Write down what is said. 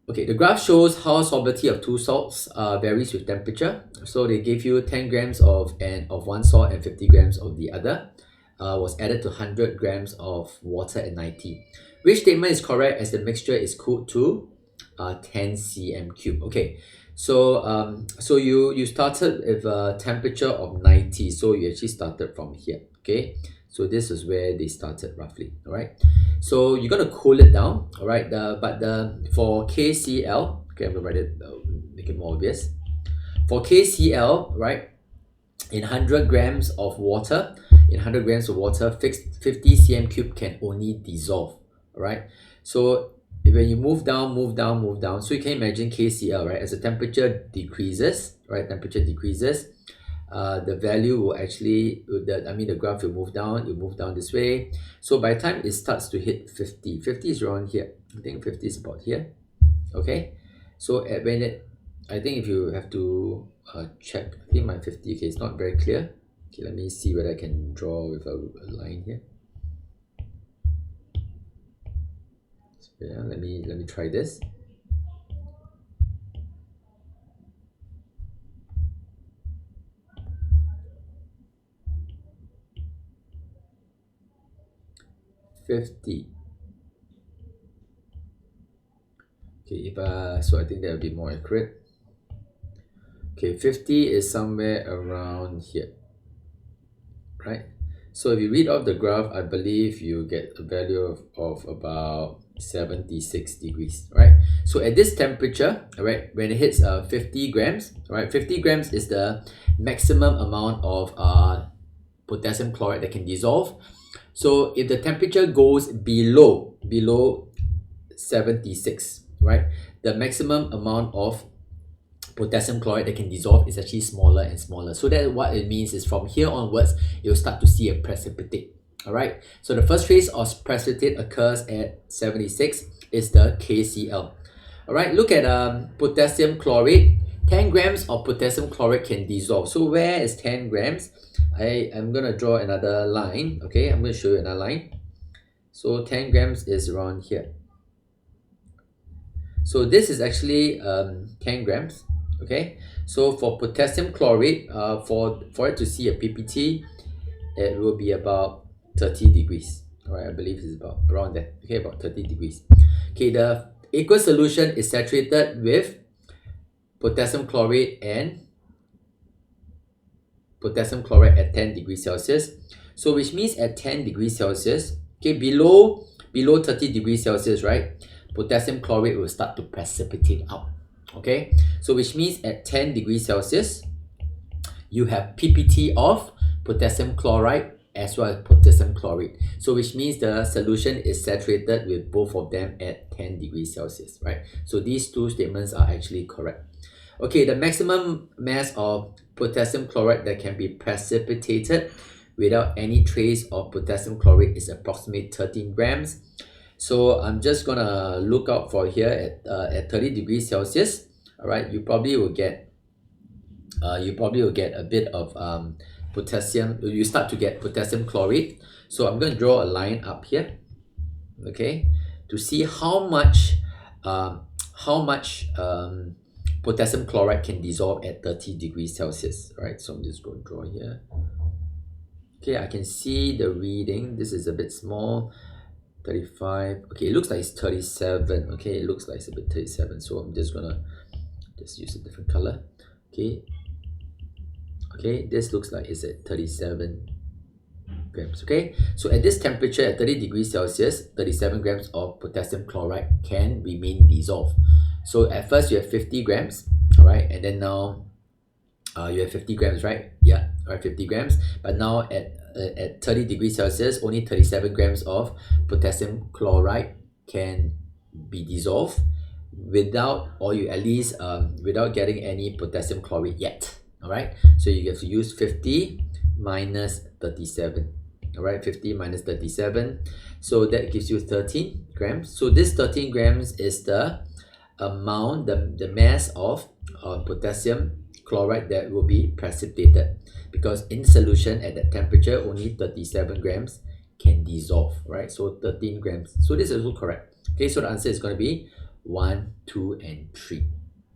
Okay, the graph shows how solubility of two salts varies with temperature. So they gave you 10 grams of one salt and 50 grams of the other. Was added to 100 grams of water at 90. Which statement is correct as the mixture is cooled to 10 cm cube? Okay, so so you started with a temperature of 90, so you actually started from here. Okay, so this is where they started roughly. All right, so you're gonna cool it down. All right, for KCl, okay, I'm gonna write it, make it more obvious. For KCl, right, in 100 grams of water, 50 cm cube can only dissolve. All right, so when you move down, so you can imagine KCl, right, as the temperature decreases, right, the value will actually, the graph will move down this way. So by the time it starts to hit 50 is around here. I think 50 is about here. Okay, so I think if you have to check, I think my 50, okay, it's not very clear. Okay, let me see whether I can draw with a line here. So yeah, let me try this. $50. Okay, so I think that would be more accurate. Okay, 50 is somewhere around here, right? So if you read off the graph, I believe you get a value of about 76 degrees, right? So at this temperature, right, when it hits 50 grams, right, 50 grams is the maximum amount of potassium chloride that can dissolve. So if the temperature goes below 76, right, the maximum amount of potassium chloride that can dissolve is actually smaller and smaller. So that what it means is from here onwards, you'll start to see a precipitate. All right, so the first trace of precipitate occurs at 76 is the KCl. All right, look at potassium chlorate. 10 grams of potassium chlorate can dissolve. So where is 10 grams? I'm going to draw another line. Okay, I'm going to show you another line. So 10 grams is around here. So this is actually 10 grams. Okay, so for potassium chlorate, for it to see a PPT, it will be about 30 degrees. All right, I believe it's about around there. Okay, about 30 degrees. Okay, the aqueous solution is saturated with potassium chlorate and potassium chloride at 10 degrees Celsius. So which means at 10 degrees Celsius, okay, below 30 degrees Celsius, right, potassium chlorate will start to precipitate out. Okay, so which means at 10 degrees Celsius, you have PPT of potassium chloride as well as potassium chlorate. So which means the solution is saturated with both of them at 10 degrees Celsius, right? So these two statements are actually correct. Okay, the maximum mass of potassium chloride that can be precipitated without any trace of potassium chlorate is approximately 13 grams. So I'm just gonna look out for here at 30 degrees Celsius. All right, you probably will get a bit of potassium. You start to get potassium chlorate. So I'm going to draw a line up here, okay, to see how much potassium chloride can dissolve at 30 degrees Celsius. Right, so I'm just going to draw here. Okay, I can see the reading. This is a bit small. 35. Okay, it looks like it's 37. Okay, it looks like it's a bit 37. So I'm just gonna use a different color. Okay, this looks like it's at 37 grams. Okay, so at this temperature at 30 degrees Celsius, 37 grams of potassium chloride can remain dissolved. So at first you have 50 grams, all right, and then now you have 50 grams, right? Yeah, all right, 50 grams. But now at 30 degrees Celsius, only 37 grams of potassium chloride can be dissolved without getting any potassium chlorate yet. All right, so you have to use 50 minus 37. All right, 50 minus 37, so that gives you 13 grams. So this 13 grams is the amount, the mass of potassium chloride that will be precipitated, because in solution at that temperature only 37 grams can dissolve, right? So 13 grams. So this is also correct. Okay, so the answer is going to be 1, 2, and 3.